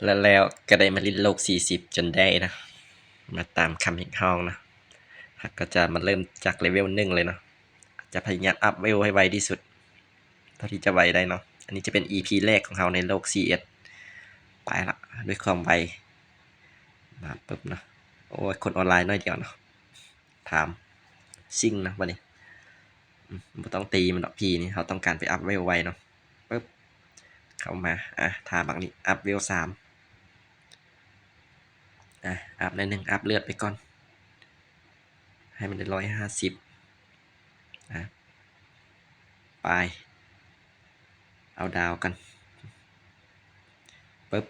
แล้วก็ได้มาลิ้นโลก40จนได้นะมาตามคำเรียกร้องนะก็จะมาเริ่มจากเลเวล1เลยเนาะจะพยายามอัพเวลให้ไวที่สุดเท่าที่จะไวได้เนาะอันนี้จะเป็น EP แรกของเราในโลก CS ไปละด้วยความไวมาปุ๊บนะโอ้ยคนออนไลน์น้อยเดียวเนาะถามซิ่งนะวันนี้ไม่ต้องตีมันหรอกพี่นี่เขาต้องการไปอัพเวลไวเนาะปุ๊บเข้ามาถามบางนี้อัพเวล3อัพใน1อัพเลือดไปก่อนให้มันได้150ไปเอาดาวกันปุ๊บ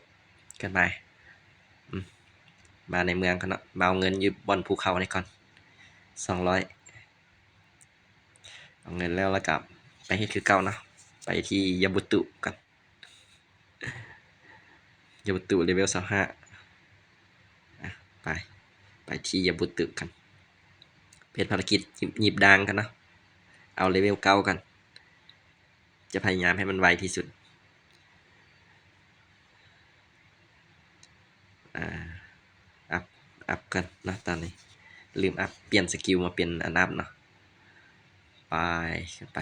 กันไปมาในเมืองกันเนาะมาเอาเงินอยู่บนภูเขานี่ก่อน200เอาเงินแล้วกลับไปให้คือเก่าเนาะไปที่ยาบุตุกันยาบุตุเลเวล25ไปที่ยาบุตุกันเป็นภารกิจหยิบดังกันเนาะเอาเลเวล9กันจะพยายามให้มันไวที่สุดอัพกันนะตอนนี้ลืมอัพเปลี่ยนสกิลมาเป็นอันอัพเนาะไปกันไป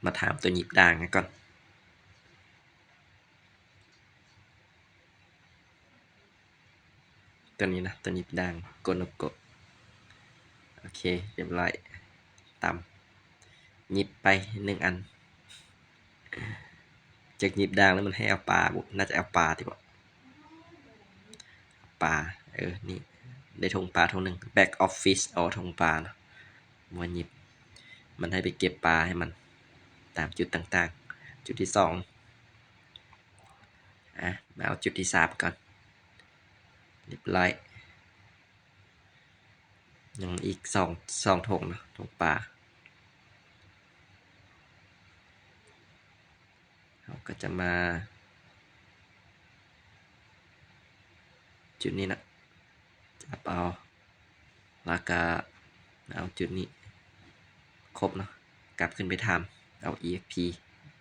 มาถามตัวหยิบด่างกันก่อนตัวนี้นะตัวหยิบด่างโกโนโกะโอเคเรียบร้อยตามหยิบไป1อันจากหยิบด่างแล้วมันให้เอาปลาบุน่าจะเอาปลาดีกว่าปลานี่ได้ธงปลาธงหนึ่ง back office เอาธงปลานะมันหยิบมันให้ไปเก็บปลาให้มันตามจุดต่างๆจุดที่2มาเอาจุดที่3ก่อนเรียบร้อยยังอีก2ธงนะธงปลาเราก็จะมาจุดนี้นะจับเอาแล้วก็เอาจุดนี้ครบเนาะกลับขึ้นไปทำเอา EXP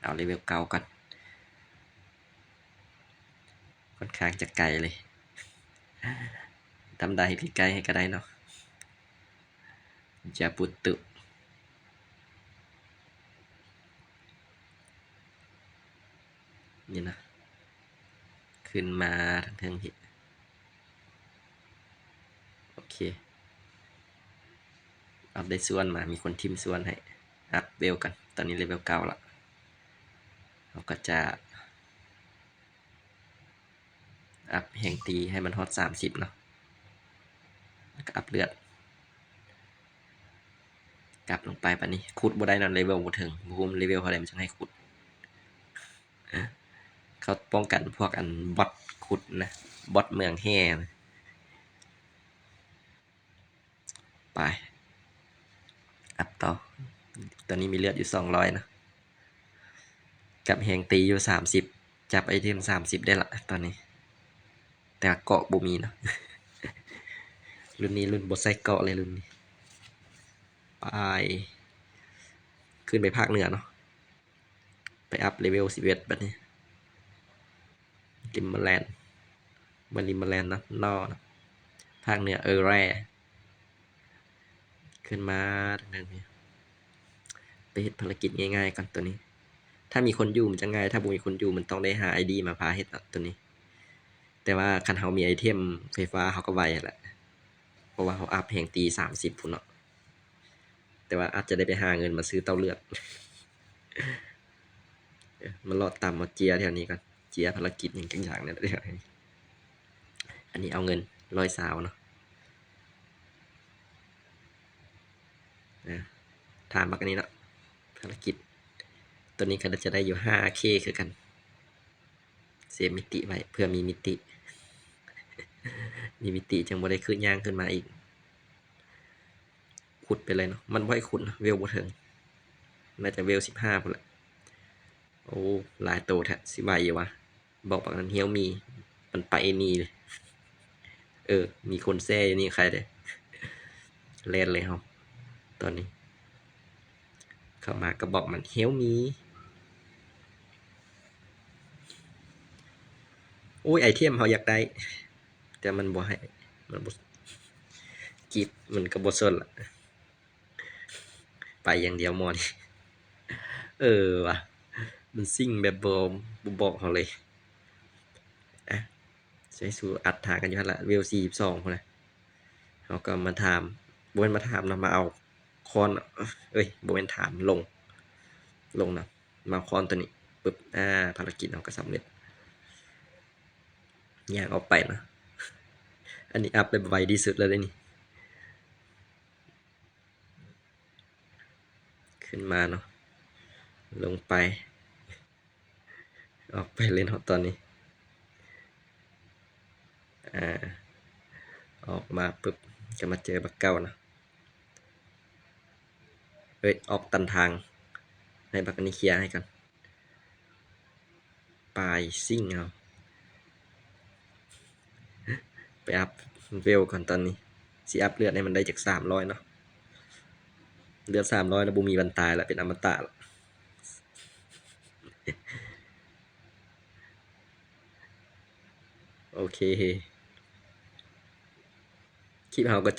เอาเลเวล9ก่อนค่อนข้างจะไกลเลยทำได้พี่ไกลให้ก็ได้เนาะจะปุตตุนี่นะขึ้นมาทางเทิงหินโอเคอัพได้ส่วนมามีคนทิมส่วนให้อัพเวลกันตอนนี้เลเวล9ละเราก็จะอัพแห่งตีให้มันฮอต30เนาะแล้วก็อัพเลือดกลับลงไปปะนี้ขุดบ่ได้นอนเลเวลบ่ถึงบูมเลเวลเท่าไหร่มันจะให้ขุดเขาป้องกันพวกอันบอทขุดนะบอทเมืองแห่ไปอัพต่อตอนนี้มีเลือดอยู่200นะกับแหงตีอยู่30จับไอเทม30ได้ละตอนนี้แต่เกาะบ่มีเนาะรุ่นนี้รุ่นบดใส่เกาะเลยรุ่นนี้ไปขึ้นไปภาคเหนือเนาะไปอัพเลเวล11แบบนี้ริมแมลนด์มันริมแมลนด์นะนอนะภาคเหนือแร่ขึ้นมาทางนี้ไปเฮ็ดภารกิจง่ายๆก่อนตัวนี้ถ้ามีคนอยู่มันจะง่ายถ้าบ่มีคนอยู่มันต้องได้หา ID มาพาเฮ็ดตัวนี้แต่ว่าคันเฮามีไอเทมไฟฟ้าเฮาก็ไวแหละเพราะว่าเฮาอัพแห่งตี30พุ่นเนาะแต่ว่าอาจจะได้ไปหาเงินมาซื้อเต้าเลือดมันรอดต่ำมาเจียแถวนี้ก่อนเจียภารกิจอย่างจังอย่างเนี่ยเดี๋ยวอันนี้เอาเงิน120เนาะถามบักอันนี้เนาะภารกิจตัวนี้ก็จะได้อยู่ 5K คือกันเซฟมิติไว้เพื่อมีมิติมีมิติจังบ่ได้ขึ้นย่างขึ้นมาอีกขุดไปเลยเนาะมันบ่ให้ขุดเวลบ่ถึงน่าจะเวล15พุ่นแหละโอ้หลายโตแท้สิไหวอยู่วะบอกบักนั้นเฮียวมีมันไปนี่เลยมีคนแซ่นี่ใครเด้เล่นเลยเฮาตอนนี้เข้ามาก็บอกมันเฮียวมี โอ้ยไอเทมเขาอยากได้ แต่มันบ่ให้มันบ่กีดมันก็บ่สนละไปอย่างเดียวหมอนี่เออว่ะมันซิ่งแบบบ่บอกเขาเลยอ่ะใช้สู่อัดถากันอยู่หั่นละเวล42พุ่นน่ะเขาก็มาถามบ่แม่นมาถามเนาะมาเอาคอนเอ้ยบ่แม่นถามลงนะมาคอนตัวนี้ปึ๊บภารกิจเราก็สำเร็จย่างออกไปนะอันนี้อัพได้ไวที่สุดแล้วเด้นี่ขึ้นมาเนาะลงไปออกไปเล่นฮอตตอนนี้อ่าออกมาปึ๊บก็มาเจอบักเก้านะเอ้ยออกตันทางให้บักอันนี้เคลียร์ให้กันปลายซิ่งเอาไปอัพเวลก่อนตอนนี้สิอัพเลือดให้มันได้จาก300เนาะเลือด300แล้วบ่มีวันตายแล้วเป็นอมตะแล้วโอเคคลิปเราก็